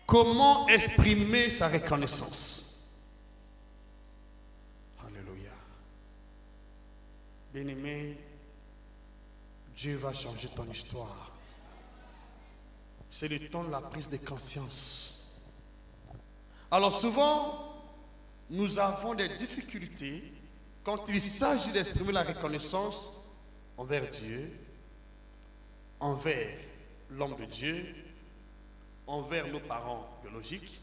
Comment exprimer sa reconnaissance? Alléluia. Bien-aimé, Dieu va changer ton histoire. C'est le temps de la prise de conscience. Alors souvent, nous avons des difficultés quand il s'agit d'exprimer la reconnaissance envers Dieu, envers l'homme de Dieu, envers nos parents biologiques,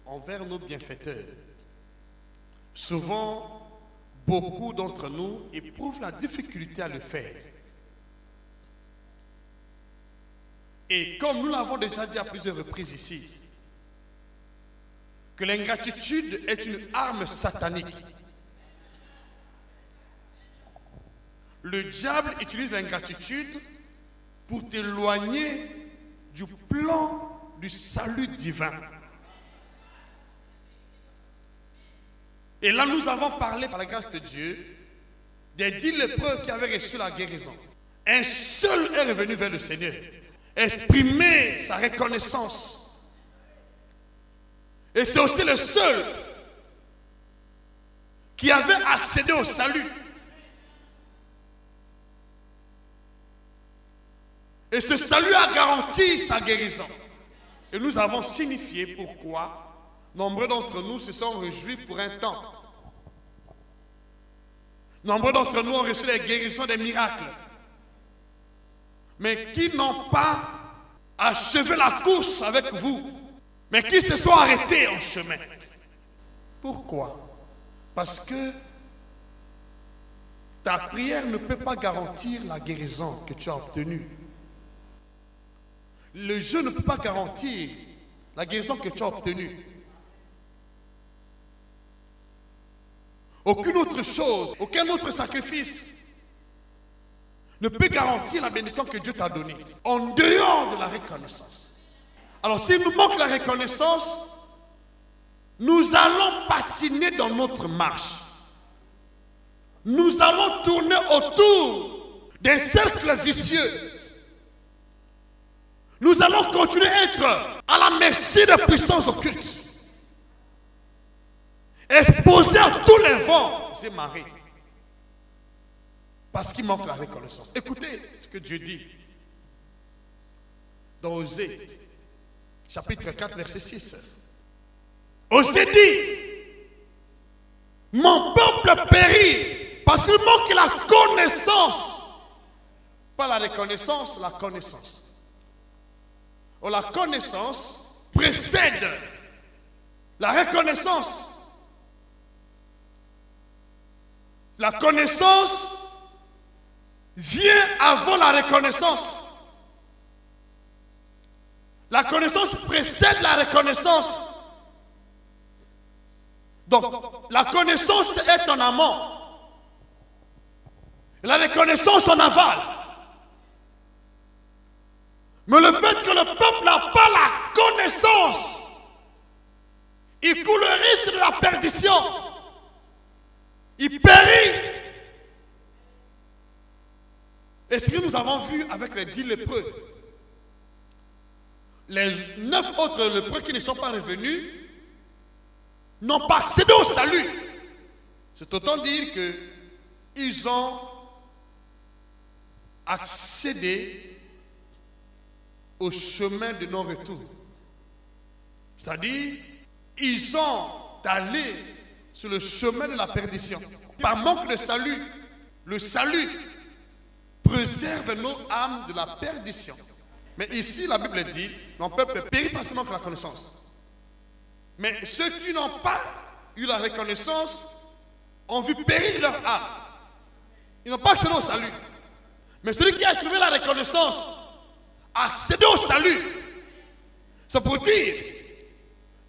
envers nos bienfaiteurs. Souvent, beaucoup d'entre nous éprouvent la difficulté à le faire. Et comme nous l'avons déjà dit à plusieurs reprises ici, que l'ingratitude est une arme satanique. Le diable utilise l'ingratitude pour t'éloigner du plan du salut divin. Et là, nous avons parlé, par la grâce de Dieu, des 10 lépreux qui avaient reçu la guérison. Un seul est revenu vers le Seigneur, exprimer sa reconnaissance. Et c'est aussi le seul qui avait accédé au salut. Et ce salut a garanti sa guérison. Et nous avons signifié pourquoi nombreux d'entre nous se sont réjouis pour un temps. Nombreux d'entre nous ont reçu les guérisons des miracles. Mais qui n'ont pas achevé la course avec vous, mais qui se sont arrêtés en chemin. Pourquoi? Parce que ta prière ne peut pas garantir la guérison que tu as obtenue. Le jeûne ne peut pas garantir la guérison que tu as obtenue. Aucune autre chose, aucun autre sacrifice ne peut garantir la bénédiction que Dieu t'a donnée en dehors de la reconnaissance. Alors s'il nous manque la reconnaissance, nous allons patiner dans notre marche. Nous allons tourner autour d'un cercle vicieux. Nous allons continuer à être à la merci des puissances occultes, exposés à tous les vents et marées, parce qu'il manque la reconnaissance. Écoutez ce que Dieu dit dans Osée, chapitre 4, verset 6. Osée dit, mon peuple périt parce qu'il manque la connaissance. Pas la reconnaissance, la connaissance. Or, la connaissance précède la reconnaissance. La connaissance vient avant la reconnaissance. La connaissance précède la reconnaissance. Donc, la connaissance est en amont. La reconnaissance en aval. Mais le fait que le peuple n'a pas la connaissance, il court le risque de la perdition. Il périt. Et ce que nous avons vu avec les 10 lépreux, les 9 autres lépreux qui ne sont pas revenus n'ont pas accédé au salut. C'est autant dire qu'ils ont accédé au chemin de non-retour. C'est-à-dire, ils sont allés sur le chemin de la perdition. Par manque de salut, le salut préserve nos âmes de la perdition. Mais ici, la Bible dit, mon peuple périt parce qu'il manque la connaissance. Mais ceux qui n'ont pas eu la reconnaissance ont vu périr leur âme. Ils n'ont pas accédé au salut. Mais celui qui a exprimé la reconnaissance a accédé au salut. C'est pour dire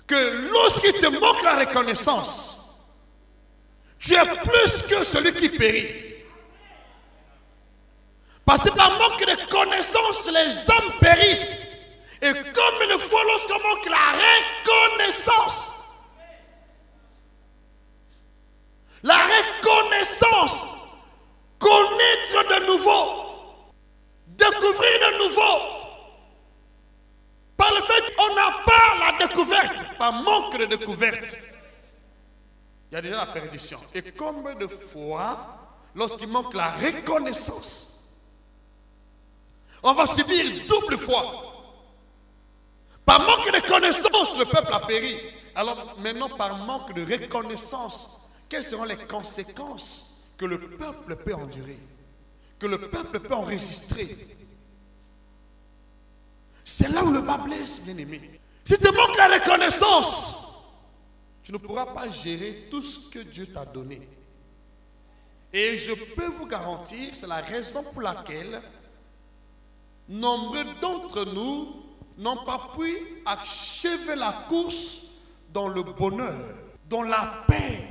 que lorsqu'il te manque la reconnaissance, tu es plus que celui qui périt. Parce que par manque de connaissance, les hommes périssent. Et comme une fois, lorsqu'on manque la reconnaissance, connaître de nouveau, découvrir de nouveau, par le fait qu'on n'a pas la découverte par manque de découverte, il y a déjà la perdition. Et combien de fois, lorsqu'il manque la reconnaissance, on va subir double fois. Par manque de connaissance, le peuple a péri. Alors maintenant, par manque de reconnaissance, quelles seront les conséquences que le peuple peut endurer, que le peuple peut enregistrer? C'est là où le bas blesse, bien aimé. Si tu manques la reconnaissance, tu ne pourras pas gérer tout ce que Dieu t'a donné. Et je peux vous garantir, c'est la raison pour laquelle nombreux d'entre nous n'ont pas pu achever la course dans le bonheur, dans la paix,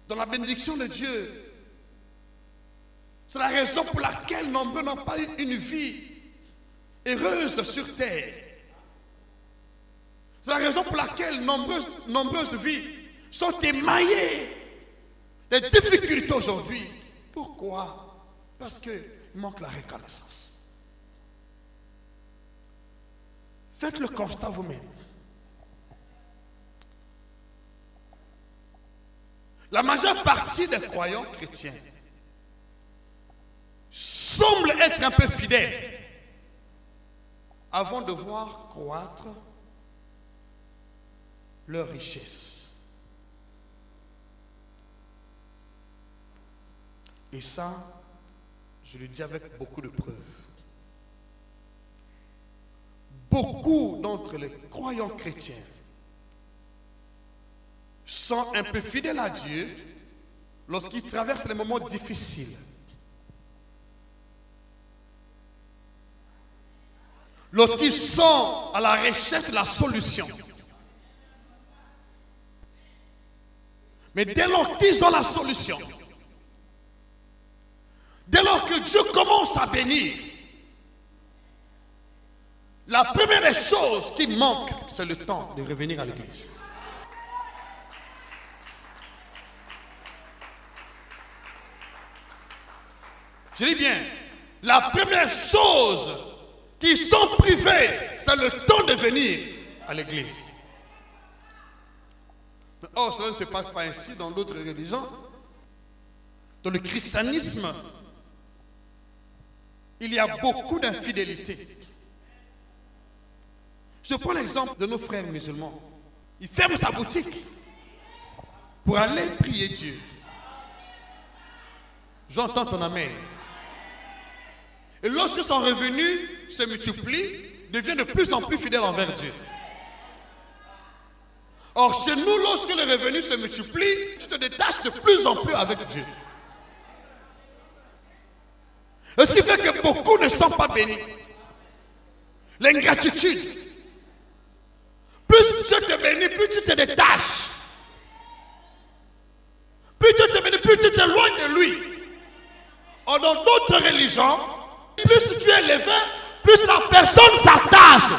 dans la bénédiction de Dieu. C'est la raison pour laquelle nombreux n'ont pas eu une vie heureuse sur terre. C'est la raison pour laquelle nombreuses vies sont émaillées des difficultés aujourd'hui. Pourquoi? Parce qu'il manque la reconnaissance. Faites le constat vous-même. La majeure partie des croyants chrétiens semblent être un peu fidèles avant de voir croître leur richesse. Et ça, je le dis avec beaucoup de preuves. Beaucoup d'entre les croyants chrétiens sont un peu fidèles à Dieu lorsqu'ils traversent des moments difficiles. Lorsqu'ils sont à la recherche de la solution. Mais dès lors qu'ils ont la solution, dès lors que Dieu commence à bénir, la première des choses qui manque, c'est le temps de revenir à l'église. Je dis bien, la première chose qui sont privés, c'est le temps de venir à l'église. Or, cela ne se passe pas ainsi dans d'autres religions. Dans le christianisme, il y a beaucoup d'infidélité. Je prends l'exemple de nos frères musulmans. Il ferme sa boutique pour aller prier Dieu. J'entends ton amen. Et lorsque son revenu se multiplie, devient de plus en plus fidèle envers Dieu. Or, chez nous, lorsque le revenu se multiplie, tu te détaches de plus en plus avec Dieu. Et ce qui fait que beaucoup ne sont pas bénis. L'ingratitude. Plus Dieu te bénit, plus tu te détaches. Plus Dieu te bénit, plus tu t'éloignes de lui. Or, dans d'autres religions, plus tu es élevé, plus la personne s'attache,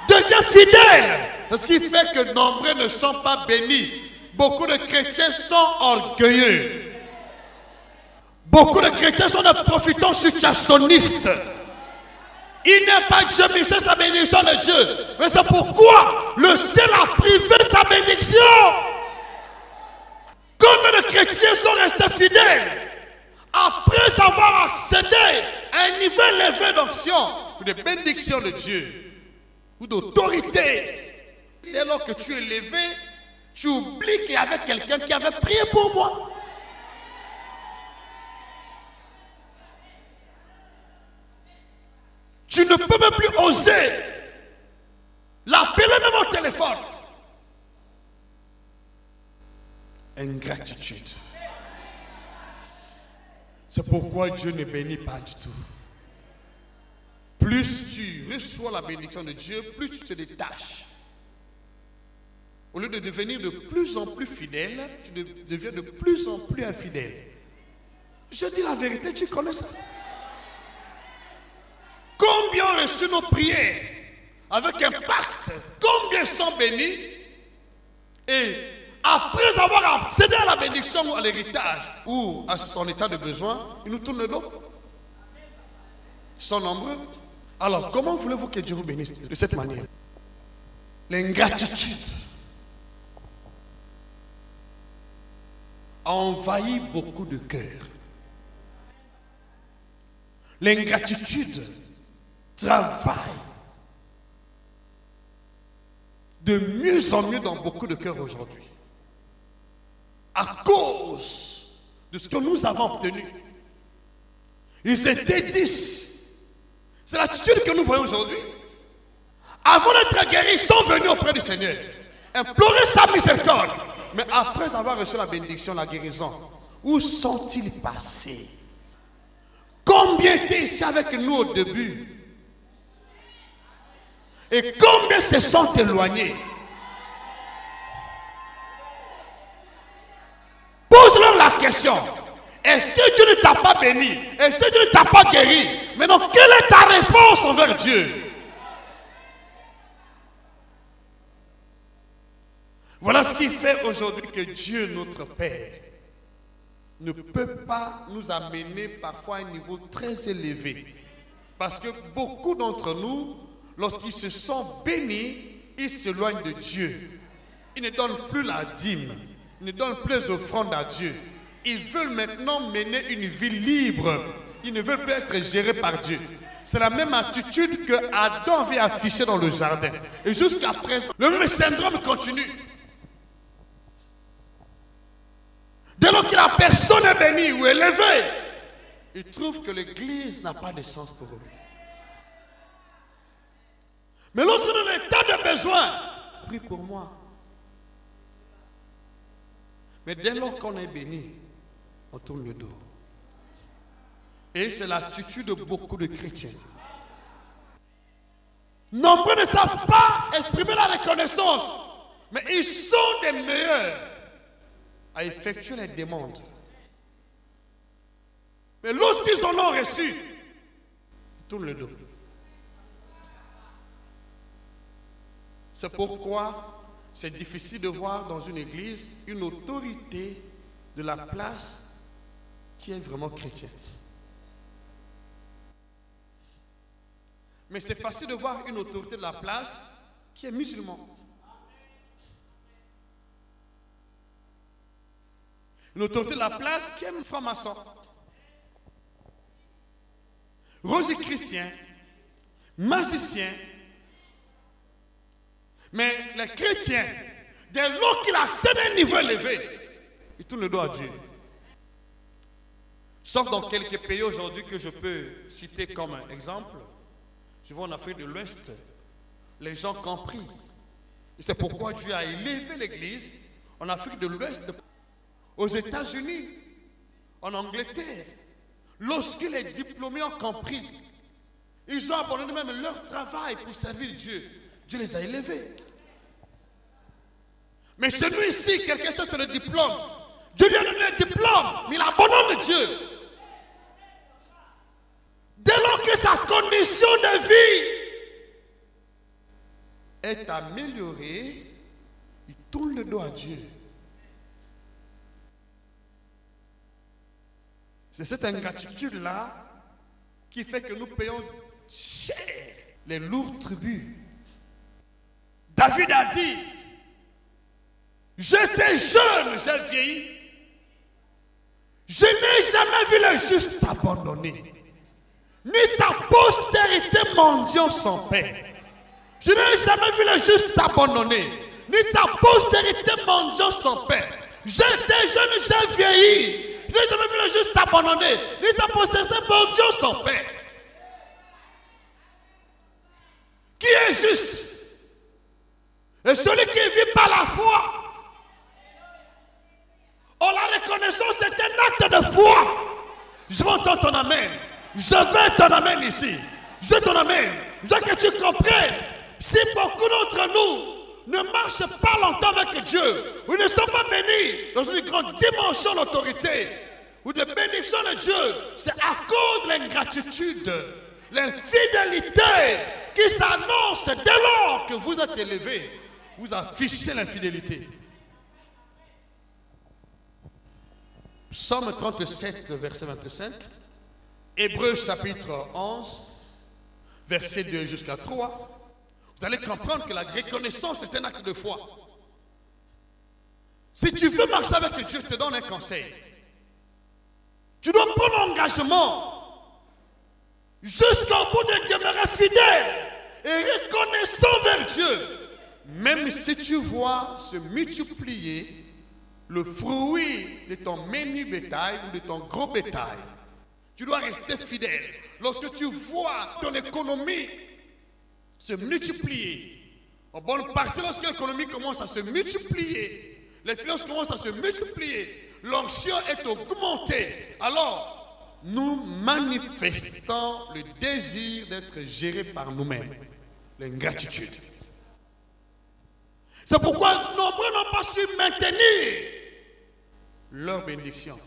devient fidèle. Ce qui fait que nombreux ne sont pas bénis. Beaucoup de chrétiens sont orgueilleux. Beaucoup de chrétiens sont des profitants situationnistes. Il n'est pas Dieu, mais c'est la bénédiction de Dieu. Mais c'est pourquoi le ciel a privé sa bénédiction. Combien de chrétiens sont restés fidèles après avoir accédé à un niveau élevé d'onction ou de bénédiction de Dieu ou d'autorité? Dès lors que tu es élevé, tu oublies qu'il y avait quelqu'un qui avait prié pour moi. Tu ne peux même plus oser l'appeler même au téléphone. Ingratitude. C'est pourquoi Dieu ne bénit pas du tout. Plus tu reçois la bénédiction de Dieu, plus tu te détaches. Au lieu de devenir de plus en plus fidèle, tu deviens de plus en plus infidèle. Je dis la vérité, tu connais ça. Combien ont reçu nos prières avec un pacte? Combien sont bénis? Et après avoir accédé à la bénédiction ou à l'héritage ou à son état de besoin, ils nous tournent le dos. Ils sont nombreux. Alors, comment voulez-vous que Dieu vous bénisse de cette manière? L'ingratitude a envahi beaucoup de cœurs. L'ingratitude travaille de mieux en mieux dans beaucoup de cœurs aujourd'hui. À cause de ce que nous avons obtenu. Ils étaient 10. C'est l'attitude que nous voyons aujourd'hui. Avant d'être guéris, ils sont venus auprès du Seigneur. Implorer sa miséricorde. Mais après avoir reçu la bénédiction, la guérison, où sont-ils passés? Combien étaient ici avec nous au début? Et combien se sont éloignés? Pose-leur la question. Est-ce que Dieu ne t'a pas béni? Est-ce que Dieu ne t'a pas guéri? Maintenant, quelle est ta réponse envers Dieu? Voilà ce qui fait aujourd'hui que Dieu, notre Père, ne peut pas nous amener parfois à un niveau très élevé. Parce que beaucoup d'entre nous, lorsqu'ils se sont bénis, ils s'éloignent de Dieu. Ils ne donnent plus la dîme. Ils ne donnent plus les offrandes à Dieu. Ils veulent maintenant mener une vie libre. Ils ne veulent plus être gérés par Dieu. C'est la même attitude que Adam avait affichée dans le jardin. Et jusqu'à présent, le même syndrome continue. Dès lors que la personne est bénie ou élevée, il trouve que l'église n'a pas de sens pour eux. Mais lorsqu'on est en état de besoin, prie pour moi. Mais dès lors qu'on est béni, on tourne le dos. Et c'est l'attitude de beaucoup de chrétiens. Nombreux ne savent pas exprimer la reconnaissance, mais ils sont des meilleurs à effectuer les demandes. Mais lorsqu'ils en ont reçu, ils tournent le dos. C'est pourquoi c'est difficile de voir dans une église une autorité de la place qui est vraiment chrétienne. Mais c'est facile de voir une autorité de la place qui est musulman. Une autorité de la place qui est franc-maçon. Rosicrucien, magicien. Mais les chrétiens, dès lors qu'ils accèdent à un niveau élevé, ils tournent le dos à Dieu. Sauf dans quelques pays aujourd'hui que je peux citer comme exemple. Je vois en Afrique de l'Ouest, les gens compris. Et c'est pourquoi Dieu a élevé l'église en Afrique de l'Ouest, aux États-Unis, en Angleterre. Lorsque les diplômés ont compris, ils ont abandonné même leur travail pour servir Dieu. Dieu les a élevés. Mais chez nous ici, quelqu'un cherche le diplôme. Dieu lui a donné le diplôme, mais il abandonne Dieu. Dès lors que sa condition de vie est améliorée, il tourne le dos à Dieu. C'est cette ingratitude-là qui fait que nous payons cher les lourds tributs. David a dit, j'étais jeune, j'ai vieilli. Je n'ai jamais vu le juste abandonné, ni sa postérité mendiant son père. Je n'ai jamais vu le juste abandonné, ni sa postérité mendiant son père. J'étais jeune, j'ai vieilli. Je n'ai jamais vu le juste abandonné, ni sa postérité mendiant son père. Qui est juste? Et celui qui vit par la foi. Oh, la reconnaissance c'est un acte de foi. Je veux entendre ton amen. Je veux ton amen ici. Je veux ton amen. Je veux que tu comprennes. Si beaucoup d'entre nous ne marchent pas longtemps avec Dieu, ou ne sont pas bénis dans une grande dimension d'autorité ou de bénédiction de Dieu, c'est à cause de l'ingratitude, l'infidélité qui s'annonce dès lors que vous êtes élevé. Vous affichez l'infidélité. Psaume 37, verset 25. Hébreux chapitre 11, verset 2 jusqu'à 3. Vous allez comprendre que la reconnaissance est un acte de foi. Si tu veux marcher avec Dieu, je te donne un conseil. Tu dois prendre l'engagement jusqu'au bout de demeurer fidèle et reconnaissant vers Dieu. Même si tu vois se multiplier le fruit de ton menu bétail ou de ton gros bétail, tu dois rester fidèle. Lorsque tu vois ton économie se multiplier, en bonne partie, lorsque l'économie commence à se multiplier, les finances commencent à se multiplier, l'onction est augmentée, alors nous manifestons le désir d'être gérés par nous-mêmes, l'ingratitude. C'est pourquoi nombreux n'ont pas su maintenir leur bénédiction,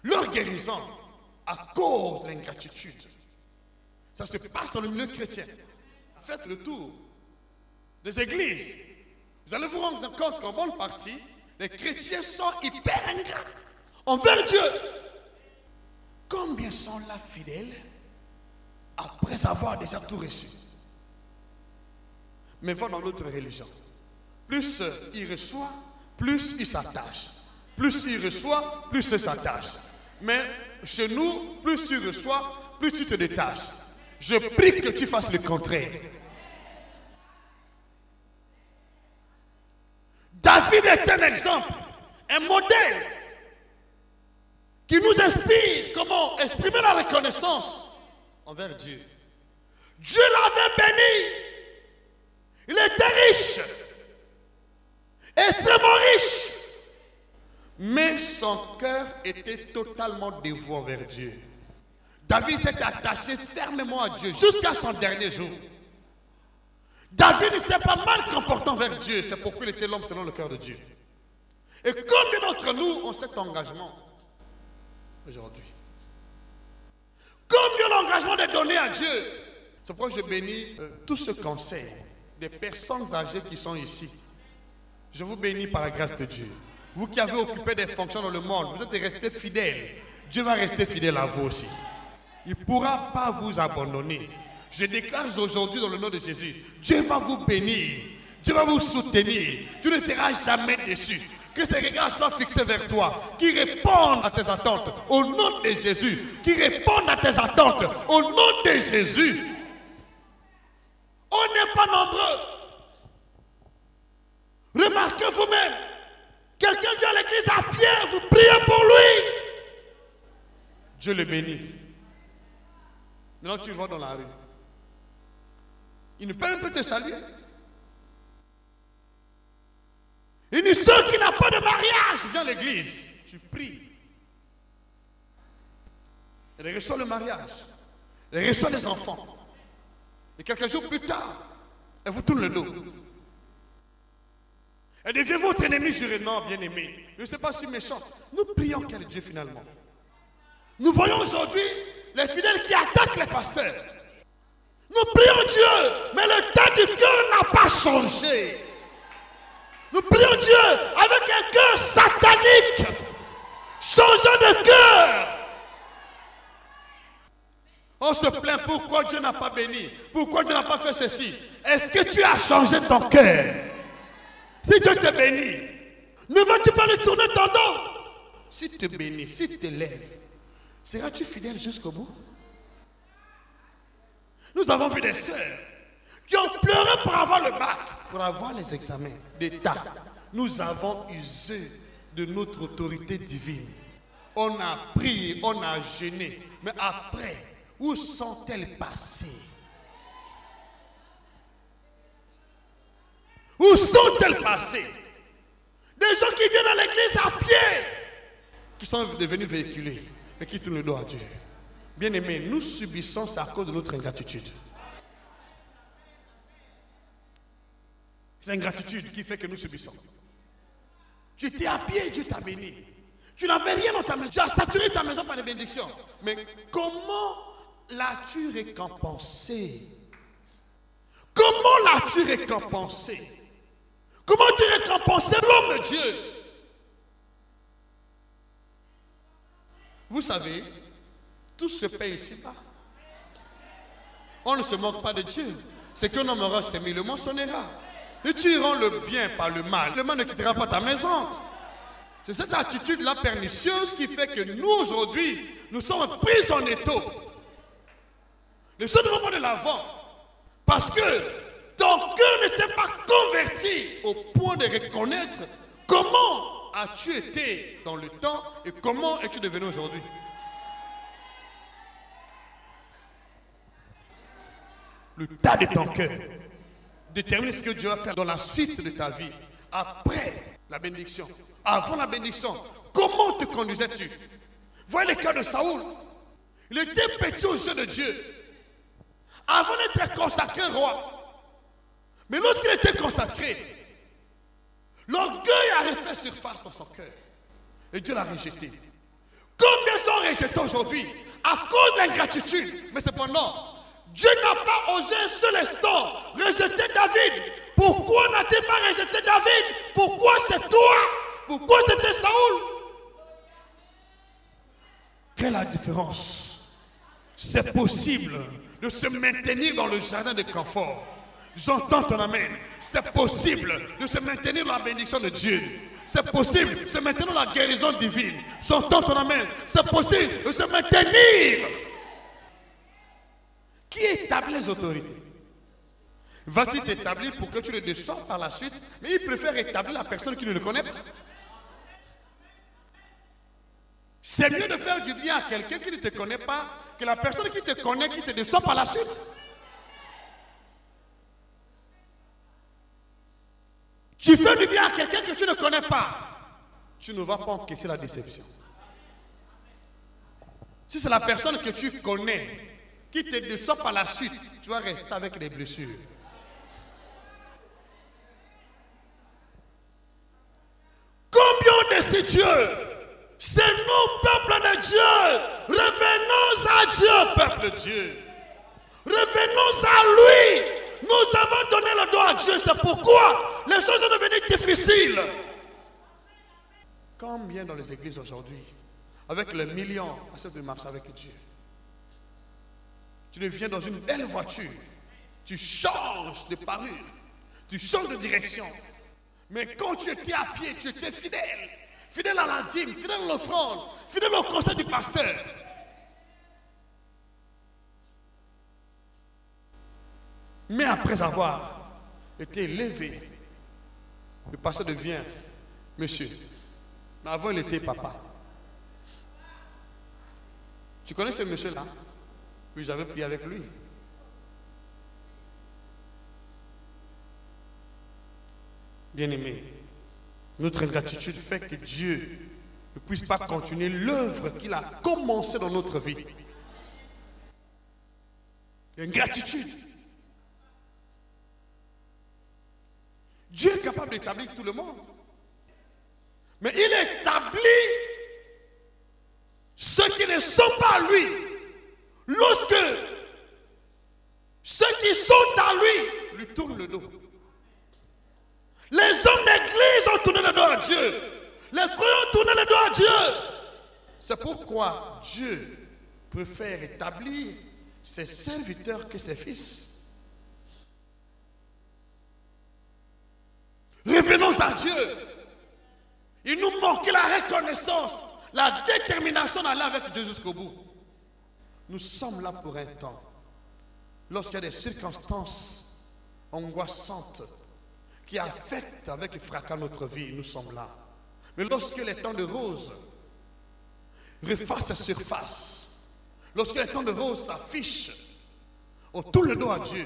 leur guérison, à cause de l'ingratitude. Ça se passe dans le milieu chrétien. Faites le tour des églises. Vous allez vous rendre compte qu'en bonne partie, les chrétiens sont hyper ingrats envers Dieu. Combien sont là fidèles après avoir déjà tout reçu? Mais va dans l'autre religion. Plus il reçoit, plus il s'attache. Plus il reçoit, plus il s'attache. Mais chez nous, plus tu reçois, plus tu te détaches. Je prie que tu fasses le contraire. David est un exemple, un modèle qui nous inspire comment exprimer la reconnaissance envers Dieu. Dieu l'avait béni. Il était riche, extrêmement riche. Mais son cœur était totalement dévoué vers Dieu. David s'est attaché fermement à Dieu jusqu'à son dernier jour. David ne s'est pas mal comporté envers Dieu. C'est pourquoi il était l'homme selon le cœur de Dieu. Et combien d'entre nous ont cet engagement aujourd'hui? Combien l'engagement de donner à Dieu? C'est pourquoi je bénis tout ce conseil des personnes âgées qui sont ici. Je vous bénis par la grâce de Dieu. Vous qui avez occupé des fonctions dans le monde, vous êtes restés fidèles. Dieu va rester fidèle à vous aussi. Il ne pourra pas vous abandonner. Je déclare aujourd'hui dans le nom de Jésus, Dieu va vous bénir. Dieu va vous soutenir. Tu ne seras jamais déçu. Que ses regards soient fixés vers toi, qui répondent à tes attentes au nom de Jésus. Qui répondent à tes attentes au nom de Jésus. On n'est pas nombreux. Remarquez vous-même. Quelqu'un vient à l'église à pied, vous priez pour lui. Dieu le bénit. Maintenant tu le vois dans la rue. Il ne peut même pas te saluer. Une soeur qui n'a pas de mariage vient à l'église. Tu pries. Elle reçoit le mariage. Elle reçoit les enfants. Et quelques jours plus tard, elle vous tourne le dos. Elle devient votre ennemi juré. Non, bien aimé. Je ne sais pas si méchant. Nous prions quel Dieu finalement. Nous voyons aujourd'hui les fidèles qui attaquent les pasteurs. Nous prions Dieu, mais le tas du cœur n'a pas changé. Nous prions Dieu avec un cœur satanique. Changeons de cœur. On se plaint pourquoi Dieu n'a pas béni. Pourquoi Dieu n'a pas fait ceci. Est-ce que tu as changé ton cœur? Si Dieu te bénit, ne vas-tu pas lui tourner ton dos? S'il te bénit, s'il te lève, seras-tu fidèle jusqu'au bout? Nous avons vu des sœurs qui ont pleuré pour avoir le bac, pour avoir les examens d'État. Nous avons usé de notre autorité divine. On a prié, on a jeûné. Mais après, où sont-elles passées? Où sont-elles passées? Des gens qui viennent à l'église à pied, qui sont devenus véhiculés, mais qui tournent le dos à Dieu. Bien aimés, nous subissons ça à cause de notre ingratitude. C'est l'ingratitude qui fait que nous subissons. Tu étais à pied, Dieu t'a béni. Tu n'avais rien dans ta maison. Tu as saturé ta maison par les bénédictions. Mais comment l'as-tu récompensé? Comment l'as-tu récompensé? Comment tu récompensais l'homme de Dieu? Vous savez, tout se paie ici-bas. On ne se moque pas de Dieu. C'est qu'un homme aura semé, le moissonnera. Et tu rends le bien par le mal ne quittera pas ta maison. C'est cette attitude-là pernicieuse qui fait que nous, aujourd'hui, nous sommes pris en étau. Ne sauterons pas de l'avant. Parce que ton cœur ne s'est pas converti au point de reconnaître comment as-tu été dans le temps et comment es-tu devenu aujourd'hui. L'état de ton cœur détermine ce que Dieu va faire dans la suite de ta vie. Après la bénédiction, avant la bénédiction, comment te conduisais-tu? Voyez le cas de Saoul. Il était petit aux yeux de Dieu. Avant d'être consacré roi. Mais lorsqu'il était consacré, l'orgueil a refait surface dans son cœur. Et Dieu l'a rejeté. Combien sont rejetés aujourd'hui à cause de l'ingratitude? Mais cependant, Dieu n'a pas osé un seul instant rejeter David. Pourquoi n'a-t-il pas rejeté David? Pourquoi c'est toi? Pourquoi c'était Saoul? Quelle est la différence? C'est possible de se maintenir dans le jardin de confort. J'entends ton amen. C'est possible de se maintenir dans la bénédiction de Dieu. C'est possible de se maintenir dans la guérison divine. J'entends ton amen. C'est possible de se maintenir. Qui établit les autorités? Va-t-il t'établir pour que tu le déçoives par la suite? Mais il préfère établir la personne qui ne le connaît pas. C'est mieux de faire du bien à quelqu'un qui ne te connaît pas que la personne qui te connaît, qui te déçoit par la suite. Tu fais du bien à quelqu'un que tu ne connais pas, tu ne vas pas encaisser la déception. Si c'est la personne que tu connais qui te déçoit par la suite, tu vas rester avec des blessures. Combien de ces dieux? C'est nous, peuple de Dieu. Revenons à Dieu, peuple de Dieu. Revenons à lui. Nous avons donné le dos à Dieu. C'est pourquoi les choses sont devenues difficiles. Combien dans les églises aujourd'hui, avec les millions, acceptent de marcher avec Dieu? Tu viens dans une belle voiture. Tu changes de parure. Tu changes de direction. Mais quand tu étais à pied, tu étais fidèle. Fidèle à la dîme, fidèle à l'offrande, fidèle au conseil du pasteur. Mais après avoir été élevé, le pasteur devient monsieur. Mais avant, il était papa. Tu connais ce monsieur-là? Oui, j'avais prié avec lui. Bien-aimé, notre ingratitude fait que Dieu ne puisse pas continuer l'œuvre qu'il a commencée dans notre vie. Ingratitude. Dieu est capable d'établir tout le monde. Mais il établit ceux qui ne sont pas à lui. Lorsque ceux qui sont à lui lui tournent le dos. Les hommes d'église ont tourné le dos à Dieu. Les croyants ont tourné le dos à Dieu. C'est pourquoi Dieu préfère établir ses serviteurs que ses fils. Revenons à Dieu. Il nous manque la reconnaissance, la détermination d'aller avec Dieu jusqu'au bout. Nous sommes là pour un temps. Lorsqu'il y a des circonstances angoissantes qui affectent avec fracas notre vie, nous sommes là. Mais lorsque les temps de rose refassent sa surface, lorsque les temps de rose s'affichent, on tourne le dos à Dieu.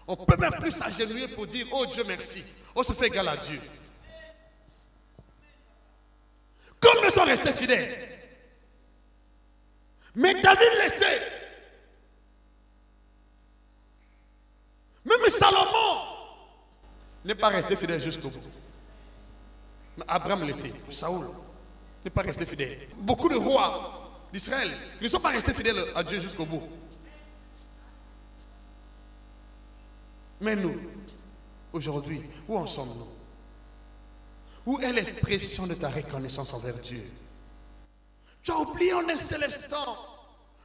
On ne peut même plus s'agenouiller pour dire « Oh Dieu merci ». On se fait égal à Dieu. Comme ils sont restés fidèles. Mais David l'était. Même Salomon n'est pas resté fidèle jusqu'au bout. Mais Abraham l'était. Saoul n'est pas resté fidèle. Beaucoup de rois d'Israël ne sont pas restés fidèles à Dieu jusqu'au bout. Mais nous, aujourd'hui, où en sommes-nous? Où est l'expression de ta reconnaissance envers Dieu? Tu as oublié en un seul instant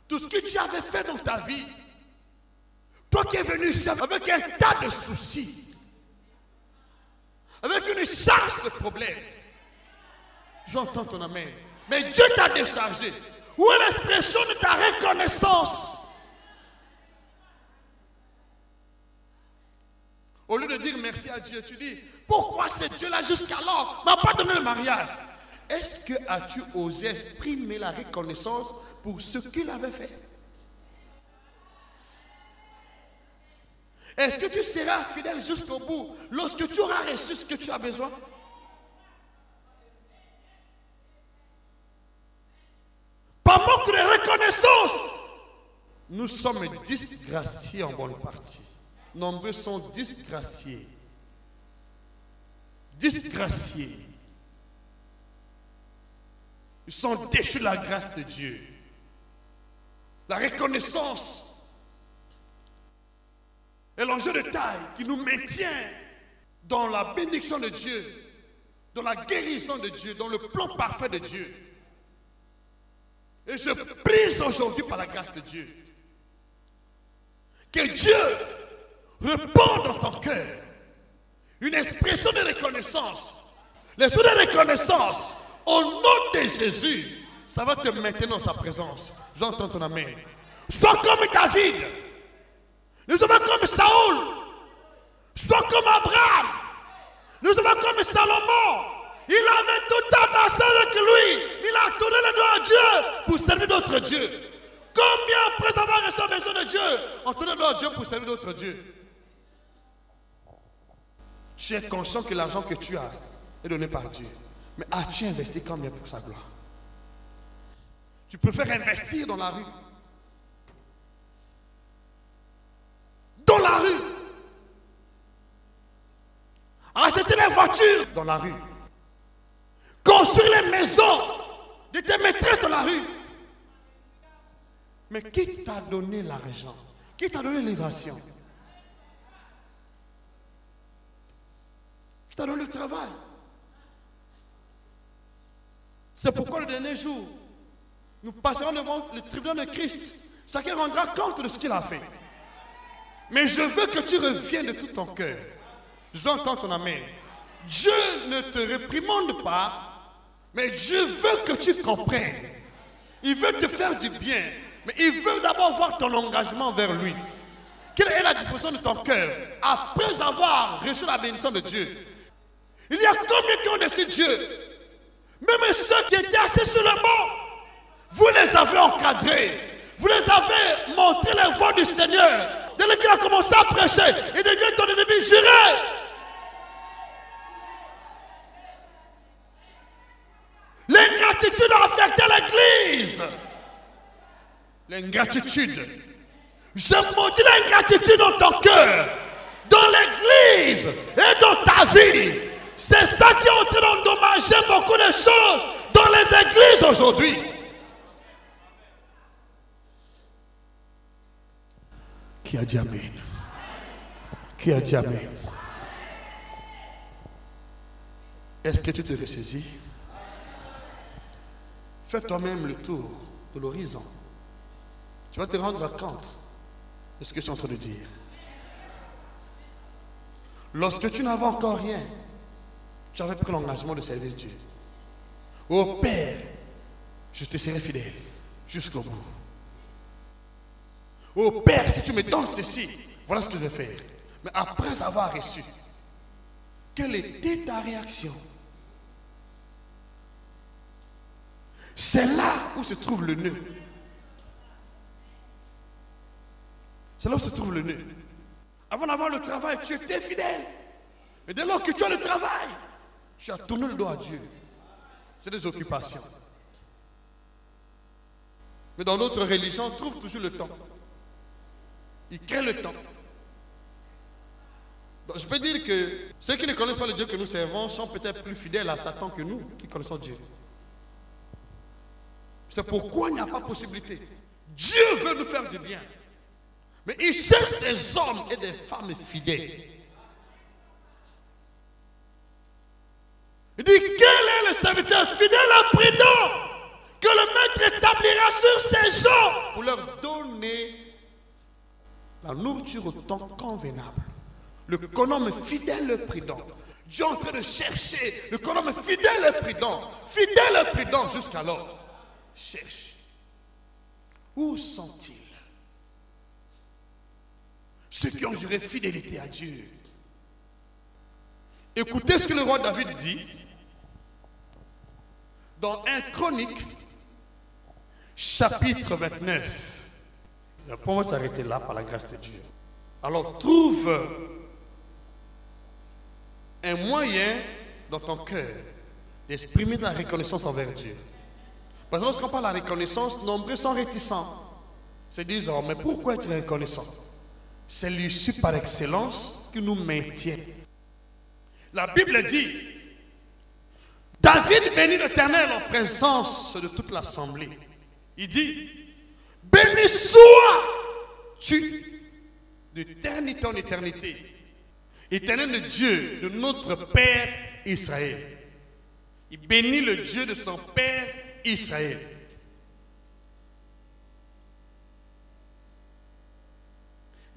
tout ce que tu avais fait dans ta vie. Toi qui es venu ici avec un tas de soucis, avec une charge de problèmes, j'entends ton amen. Mais Dieu t'a déchargé. Où est l'expression de ta reconnaissance? Au lieu de dire merci à Dieu, tu dis, pourquoi ce Dieu-là jusqu'alors m'a pas donné le mariage? Est-ce que as-tu osé exprimer la reconnaissance pour ce qu'il avait fait? Est-ce que tu seras fidèle jusqu'au bout lorsque tu auras reçu ce que tu as besoin? Par manque de reconnaissance, nous sommes disgraciés en bonne partie. Nombreux sont disgraciés. Disgraciés. Ils sont déchus de la grâce de Dieu. La reconnaissance est l'enjeu de taille qui nous maintient dans la bénédiction de Dieu, dans la guérison de Dieu, dans le plan parfait de Dieu. Et je prie aujourd'hui par la grâce de Dieu que Dieu réponde dans ton cœur une expression de reconnaissance. L'esprit de reconnaissance au nom de Jésus, ça va te maintenir dans sa présence. J'entends ton amen. Sois comme David. Nous sommes comme Saoul. Sois comme Abraham. Nous sommes comme Salomon. Il avait tout amassé avec lui. Il a tourné le dos à Dieu pour servir d'autres dieux. Combien après avoir reçu la bénédiction de Dieu, on tourne le dos à Dieu pour servir d'autres dieux? Tu es conscient que l'argent que tu as est donné par Dieu. Mais as-tu investi combien pour sa gloire? Tu préfères investir dans la rue. Dans la rue. Acheter les voitures dans la rue. Construire les maisons de tes maîtresses dans la rue. Mais qui t'a donné l'argent? Qui t'a donné l'évasion? Qui t'a donné le travail? C'est pourquoi le dernier jour, nous passerons devant le tribunal de Christ. Chacun rendra compte de ce qu'il a fait. Mais je veux que tu reviennes de tout ton cœur. J'entends ton amen. Dieu ne te réprimande pas, mais Dieu veut que tu comprennes. Il veut te faire du bien, mais il veut d'abord voir ton engagement vers lui. Quelle est la disposition de ton cœur après avoir reçu la bénédiction de Dieu? Il y a combien qui ont déçu Dieu? Même ceux qui étaient assis sur le banc, vous les avez encadrés. Vous les avez montré les voies du Seigneur. Dès qu'il a commencé à prêcher, il devient ton ennemi juré. L'ingratitude a affecté l'église. L'ingratitude. Je maudis l'ingratitude dans ton cœur, dans l'église et dans ta vie. C'est ça qui est en train d'endommager beaucoup de choses dans les églises aujourd'hui. Qui a dit amen? Qui a dit amen? Est-ce que tu te ressaisis? Fais toi-même le tour de l'horizon. Tu vas te rendre compte de ce que je suis en train de dire. Lorsque tu n'avais encore rien, tu avais pris l'engagement de servir Dieu. Ô Père, je te serai fidèle jusqu'au bout. Ô Père, si tu me donnes ceci, voilà ce que je vais faire. Mais après avoir reçu, quelle était ta réaction? C'est là où se trouve le nœud. C'est là où se trouve le nœud. Avant d'avoir le travail, tu étais fidèle. Mais dès lors que tu as le travail, tu as tourné le dos à Dieu. C'est des occupations. Mais dans notre religion, on trouve toujours le temps. Ils créent le temps. Donc, je peux dire que ceux qui ne connaissent pas le Dieu que nous servons sont peut-être plus fidèles à Satan que nous qui connaissons Dieu. C'est pourquoi il n'y a pas possibilité. Dieu veut nous faire du bien. Mais il cherche des hommes et des femmes fidèles. Il dit, quel est le serviteur fidèle et prudent que le maître établira sur ses gens pour leur donner la nourriture au temps convenable. Le conhomme fidèle et prudent. Dieu est en train de chercher le conhomme fidèle et prudent jusqu'alors. Cherche. Où sont-ils? Ceux qui ont juré fidélité à Dieu. Écoutez ce que le roi David dit dans 1 Chronique, chapitre 29. On va s'arrêter là par la grâce de Dieu. Alors trouve un moyen dans ton cœur d'exprimer de la reconnaissance envers Dieu. Parce que lorsqu'on parle de la reconnaissance, nombreux sont réticents. Se disent, oh, mais pourquoi être reconnaissant? C'est l'issue par excellence qui nous maintient. La Bible dit, David bénit l'Éternel en présence de toute l'assemblée. Il dit, béni sois-tu d'éternité en éternité, Éternel le Dieu de notre Père Israël. Il bénit le Dieu de son Père Israël.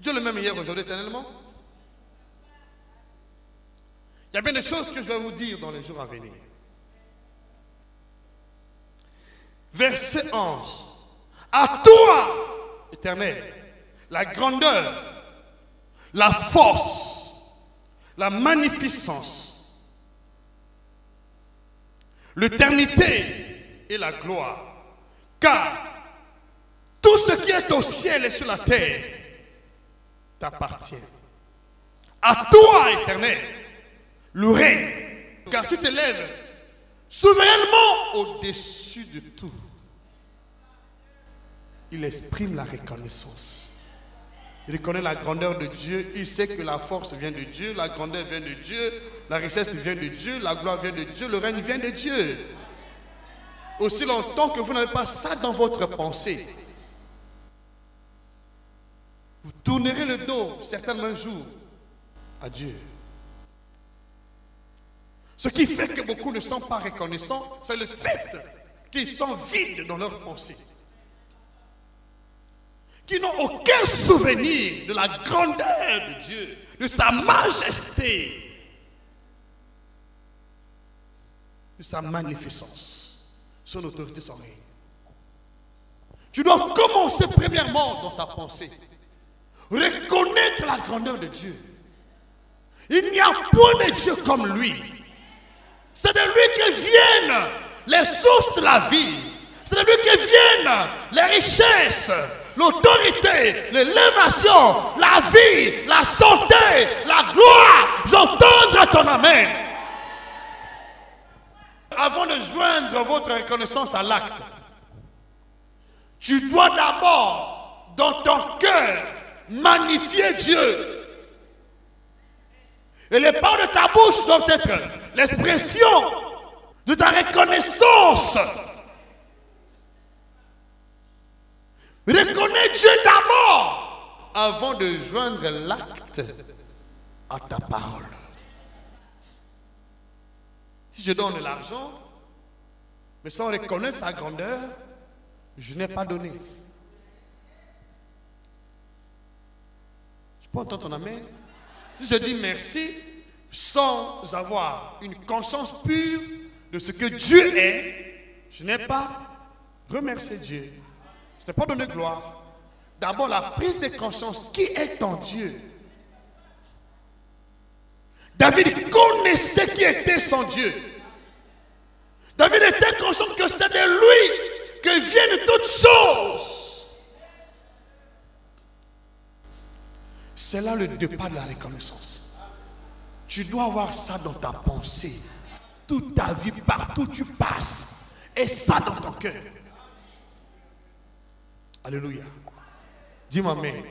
Dieu le même hier, aujourd'hui, éternellement. Il y a bien des choses que je vais vous dire dans les jours à venir. Verset 11. À toi, Éternel, la grandeur, la force, la magnificence, l'éternité et la gloire. Car tout ce qui est au ciel et sur la terre t'appartient. À toi, Éternel, le règne, car tu t'élèves souverainement au-dessus de tout. Il exprime la reconnaissance. Il reconnaît la grandeur de Dieu. Il sait que la force vient de Dieu, la grandeur vient de Dieu, la richesse vient de Dieu, la gloire vient de Dieu, le règne vient de Dieu. Aussi longtemps que vous n'avez pas ça dans votre pensée, vous tournerez le dos certainement un jour à Dieu. Ce qui fait que beaucoup ne sont pas reconnaissants, c'est le fait qu'ils sont vides dans leurs pensées. Qui n'ont aucun souvenir de la grandeur de Dieu, de sa majesté, de sa magnificence, son autorité, son règne. Tu dois commencer premièrement dans ta pensée. Reconnaître la grandeur de Dieu. Il n'y a point de Dieu comme lui. C'est de lui que viennent les sources de la vie. C'est de lui que viennent les richesses, l'autorité, l'élévation, la vie, la santé, la gloire. J'entends ton amen. Avant de joindre votre reconnaissance à l'acte, tu dois d'abord, dans ton cœur, magnifier Dieu. Et les paroles de ta bouche doivent être l'expression de ta reconnaissance. Reconnais Dieu d'abord avant de joindre l'acte à ta parole. Si je donne l'argent, mais sans reconnaître sa grandeur, je n'ai pas donné. Je peux entendre ton amen? Si je dis merci sans avoir une conscience pure de ce que Dieu est, je n'ai pas remercié Dieu. Je n'ai pas donné gloire. D'abord la prise de conscience. Qui est ton Dieu? David connaissait qui était son Dieu. David était conscient que c'est de lui que viennent toutes choses. C'est là le départ de la reconnaissance. Tu dois avoir ça dans ta pensée. Toute ta vie, partout où tu passes. Et ça dans ton cœur. Alléluia. Dis-moi amen.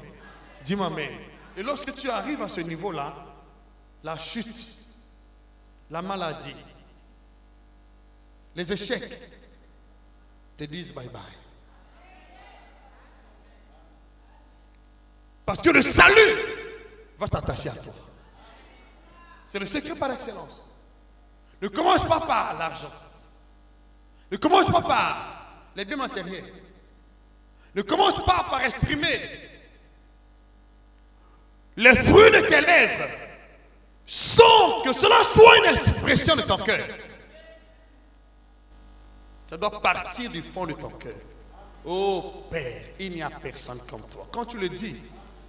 Dis-moi amen. Et lorsque tu arrives à ce niveau-là, la chute, la maladie, les échecs te disent bye bye. Parce que le salut va t'attacher à toi. C'est le secret par excellence. Ne commence pas par l'argent. Ne commence pas par les biens matériels. Ne commence pas par exprimer les fruits de tes lèvres, sans que cela soit une expression de ton cœur. Ça doit partir du fond de ton cœur. Oh Père, il n'y a personne comme toi. Quand tu le dis,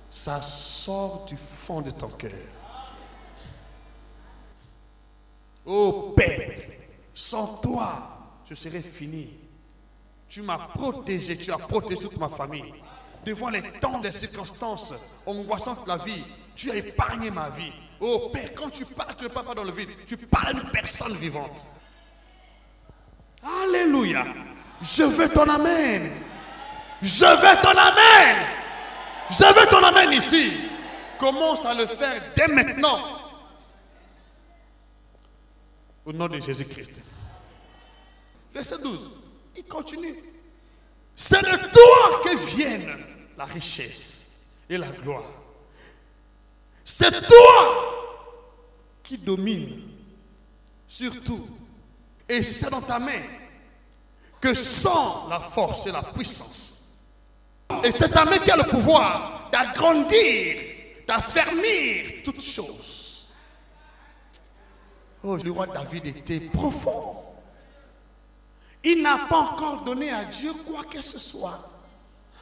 ça sort du fond de ton cœur. Oh Père, sans toi, je serais fini. Tu m'as protégé, tu as protégé toute ma famille. Devant les temps des circonstances angoissantes de la vie, tu as épargné ma vie. Oh Père, quand tu parles, tu ne parles pas dans le vide. Tu parles à une personne vivante. Alléluia. Je veux ton amen. Je veux ton amen. Je veux ton amen ici. Commence à le faire dès maintenant. Au nom de Jésus-Christ. Verset 12. Il continue. C'est de toi que viennent la richesse et la gloire. C'est toi qui domine sur tout. Et c'est dans ta main que sont la force et la puissance. Et c'est ta main qui a le pouvoir d'agrandir, d'affermir toutes choses. Oh, le roi David était profond. Il n'a pas encore donné à Dieu quoi que ce soit.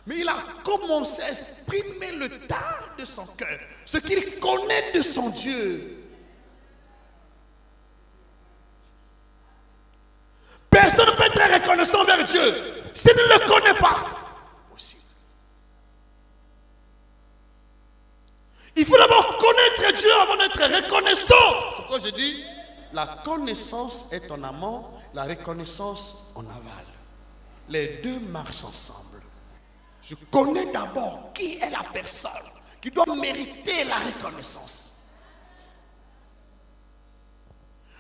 Mais il a commencé à exprimer le tard de son cœur. Ce qu'il connaît de son Dieu. Personne ne peut être reconnaissant vers Dieu s'il ne le connaît pas. Il faut d'abord connaître Dieu avant d'être reconnaissant. C'est pourquoi je dis, la connaissance est en amont, la reconnaissance en aval. Les deux marchent ensemble. Je connais d'abord qui est la personne qui doit mériter la reconnaissance.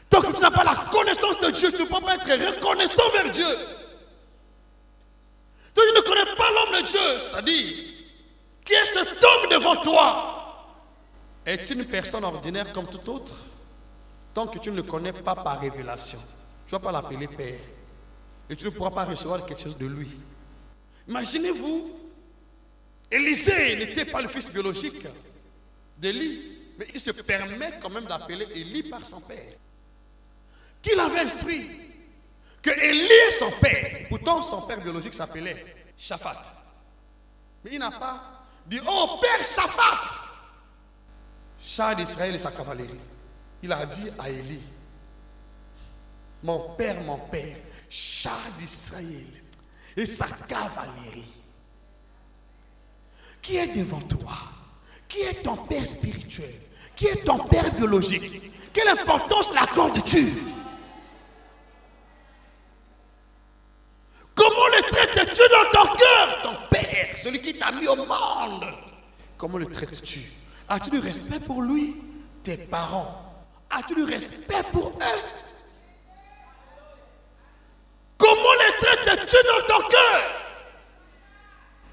Tant que tu n'as pas la connaissance de Dieu, tu ne peux pas être reconnaissant vers Dieu. Tant que tu ne connais pas l'homme de Dieu, c'est-à-dire, qui est cet homme devant toi? Est une personne ordinaire comme tout autre? Tant que tu ne le connais pas par révélation, tu ne vas pas l'appeler Père. Et tu ne pourras pas recevoir quelque chose de lui. Imaginez-vous, Élisée n'était pas le fils biologique d'Élie, mais il se permet quand même d'appeler Élie par son père. Qui l'avait instruit que Élie est son père. Pourtant, son père biologique s'appelait Shaphat. Mais il n'a pas dit, oh Père Shaphat, char d'Israël et sa cavalerie. Il a dit à Élie, mon père, char d'Israël et sa cavalerie. Qui est devant toi? Qui est ton père spirituel? Qui est ton père biologique? Quelle importance l'accordes-tu? Comment le traites-tu dans ton cœur? Ton père, celui qui t'a mis au monde. Comment le traites-tu? As-tu du respect pour lui? Tes parents, as-tu du respect pour eux? Comment les traites-tu dans ton cœur?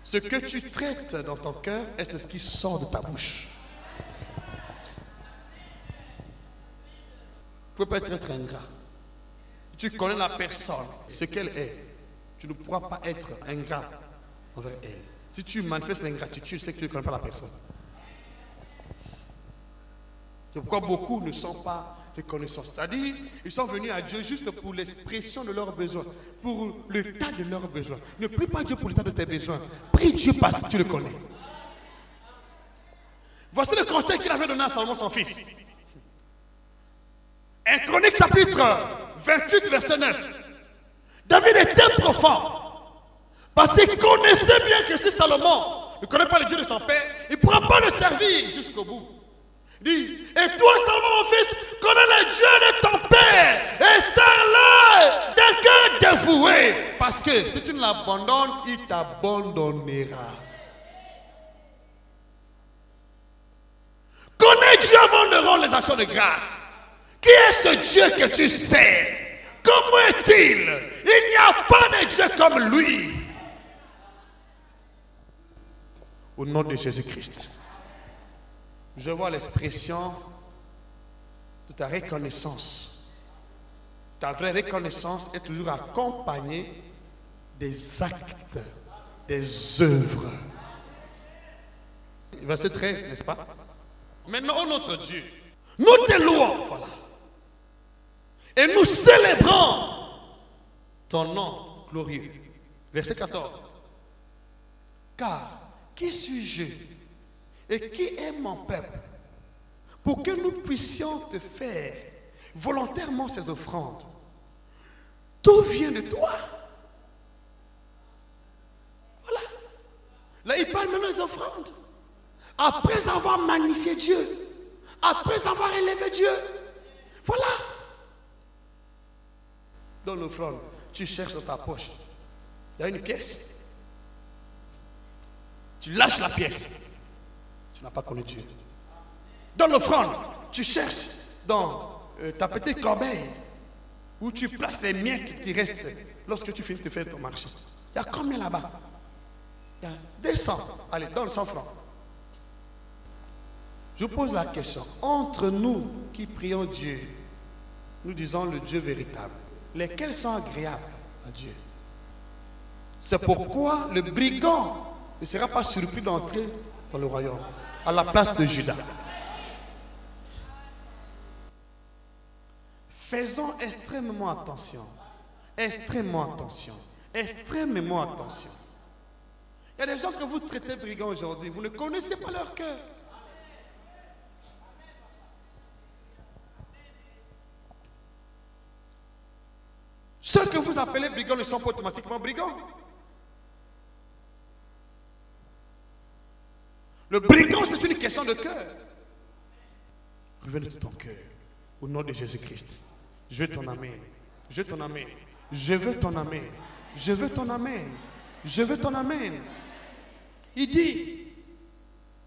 Ce que tu traites dans ton cœur est ce qui sort de ta bouche. Tu ne peux pas être ingrat. Tu connais la personne, ce qu'elle est. Tu ne pourras pas être ingrat envers elle. Si tu manifestes l'ingratitude, c'est que tu ne connais pas la personne. C'est pourquoi beaucoup ne sont pas reconnaissants. C'est-à-dire, ils sont venus à Dieu juste pour l'expression de leurs besoins, pour le tas de leurs besoins. Ne prie pas Dieu pour le tas de tes besoins. Prie Dieu parce que tu le connais. Voici le conseil qu'il avait donné à Salomon, son fils. 1 Chronique chapitre 28, verset 9. David était profond. Parce qu'il connaissait bien que si Salomon ne connaît pas le Dieu de son père, il ne pourra pas le servir jusqu'au bout. Il dit, et toi Salomon mon fils, connais le Dieu de ton père et sers-le d'un cœur dévoué. Parce que si tu ne l'abandonnes, il t'abandonnera. Connais Dieu avant de rendre les actions de grâce. Qui est ce Dieu que tu sers? Comment est-il? Il n'y a pas de Dieu comme lui. Au nom de Jésus-Christ. Je vois l'expression de ta reconnaissance. Ta vraie reconnaissance est toujours accompagnée des actes, des œuvres. Verset 13, n'est-ce pas? Maintenant, ô notre Dieu, nous te louons. Voilà. Et nous célébrons ton nom glorieux. Verset 14. Car qui suis-je et qui est mon peuple pour que nous puissions te faire volontairement ces offrandes? Tout vient de toi. Voilà. Là, il parle maintenant des offrandes. Après avoir magnifié Dieu, après avoir élevé Dieu, voilà. Dans l'offrande, tu cherches dans ta poche. Il y a une pièce. Tu lâches la pièce. Tu n'as pas connu Dieu. Dans l'offrande, tu cherches dans ta petite corbeille où tu places les miettes qui restent lorsque tu finis de faire ton marché. Il y a combien là-bas? Il y a 200. Allez, donne 100 francs. Je pose la question. Entre nous qui prions Dieu, nous disons le Dieu véritable, lesquels sont agréables à Dieu? C'est pourquoi le brigand ne sera pas surpris d'entrer dans le royaume à la place de Judas. Faisons extrêmement attention. Extrêmement attention. Extrêmement attention. Il y a des gens que vous traitez brigands aujourd'hui. Vous ne connaissez pas leur cœur. Ceux que vous appelez brigands ne sont pas automatiquement brigands. Le brigand, c'est une question de cœur. Reviens de tout ton cœur. Au nom de Jésus-Christ. Je veux ton amen. Je veux ton amen. Je veux ton amen. Je veux ton amen. Je veux ton amen. Il dit,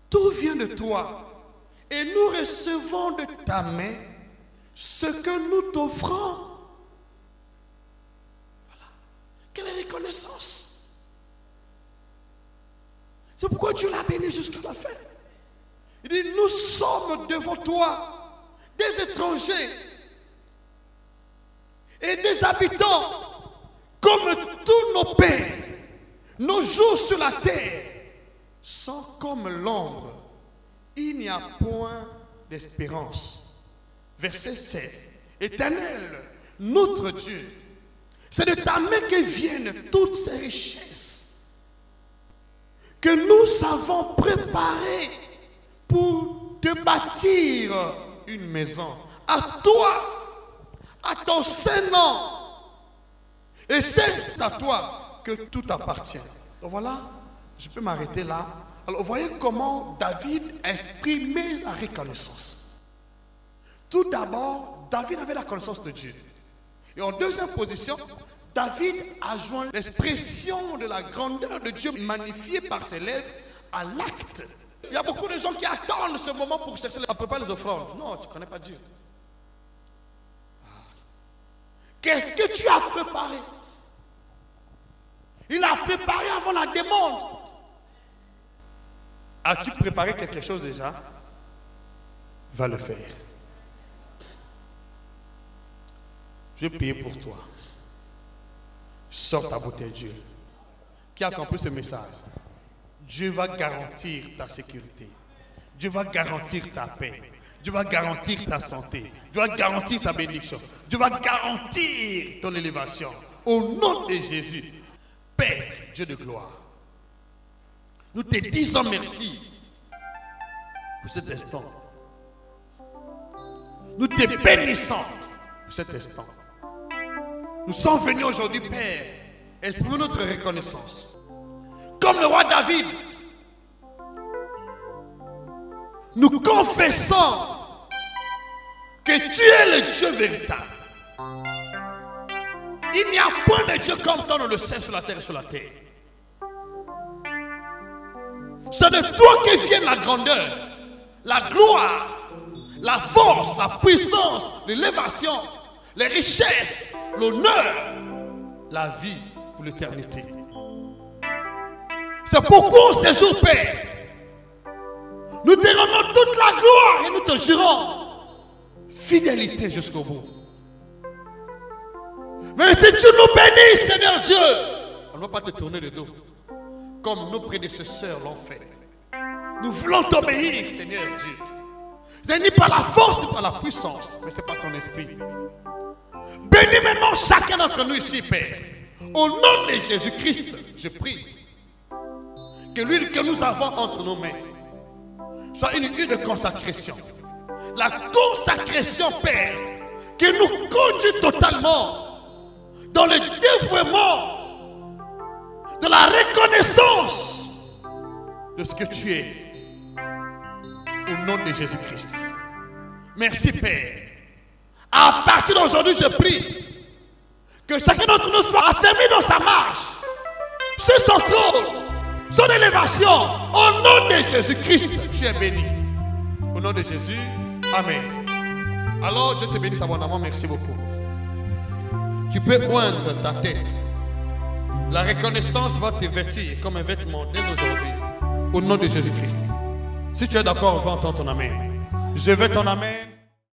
tout vient de toi. Et nous recevons de ta main ce que nous t'offrons. Quelle est la reconnaissance? C'est pourquoi Dieu l'a béni jusqu'à la fin. Il dit, nous sommes devant toi des étrangers et des habitants comme tous nos pères. Nos jours sur la terre sont comme l'ombre. Il n'y a point d'espérance. Verset 16. Éternel, notre Dieu, c'est de ta main que viennent toutes ces richesses que nous avons préparées pour te bâtir une maison. À toi, à ton saint nom. Et c'est à toi que tout appartient. Donc voilà, je peux m'arrêter là. Alors vous voyez comment David exprimait la reconnaissance. Tout d'abord, David avait la connaissance de Dieu. Et en deuxième position, David a joint l'expression de la grandeur de Dieu magnifiée par ses lèvres à l'acte. Il y a beaucoup de gens qui attendent ce moment pour chercher à préparer les offrandes. Non, tu ne connais pas Dieu. Qu'est-ce que tu as préparé? Il a préparé avant la demande. As-tu préparé quelque chose déjà? Va le faire. Je vais payer pour toi. Sors ta bouteille Dieu. Qui a compris ce message? Dieu va garantir ta sécurité. Dieu va garantir ta paix. Dieu va garantir ta santé. Dieu va garantir ta bénédiction. Dieu va garantir ton élévation. Au nom de Jésus, Père, Dieu de gloire, nous te disons merci pour cet instant. Nous te bénissons pour cet instant. Nous sommes venus aujourd'hui, Père, exprimer notre reconnaissance. Comme le roi David, nous confessons que tu es le Dieu véritable. Il n'y a point de Dieu comme toi dans le ciel, sur la terre et sur la terre. C'est de toi que vient la grandeur, la gloire, la force, la puissance, l'élévation, les richesses, l'honneur, la vie pour l'éternité. C'est pourquoi en ces jours, Père, nous te rendons toute la gloire et nous te jurons fidélité jusqu'au bout. Mais si tu nous bénis, Seigneur Dieu, on ne va pas te tourner le dos comme nos prédécesseurs l'ont fait. Nous voulons t'obéir, Seigneur Dieu. Ce n'est ni par la force, ni par la puissance, mais c'est par ton esprit. Bénis maintenant chacun d'entre nous ici, Père. Au nom de Jésus-Christ, je prie que l'huile que nous avons entre nos mains soit une huile de consacration. La consacration, Père, qui nous conduit totalement dans le dévouement, de la reconnaissance de ce que tu es. Au nom de Jésus-Christ. Merci, Père. À partir d'aujourd'hui, je prie que chacun d'entre nous soit affermi dans sa marche, sur son trône, son élévation. Au nom de Jésus-Christ, tu es béni. Au nom de Jésus, amen. Alors, Dieu te bénisse abondamment. Merci beaucoup. Tu peux oindre ta tête. La reconnaissance va te vêtir comme un vêtement dès aujourd'hui. Au nom de Jésus-Christ. Si tu es d'accord, on va entendre ton amen. Je veux ton amen.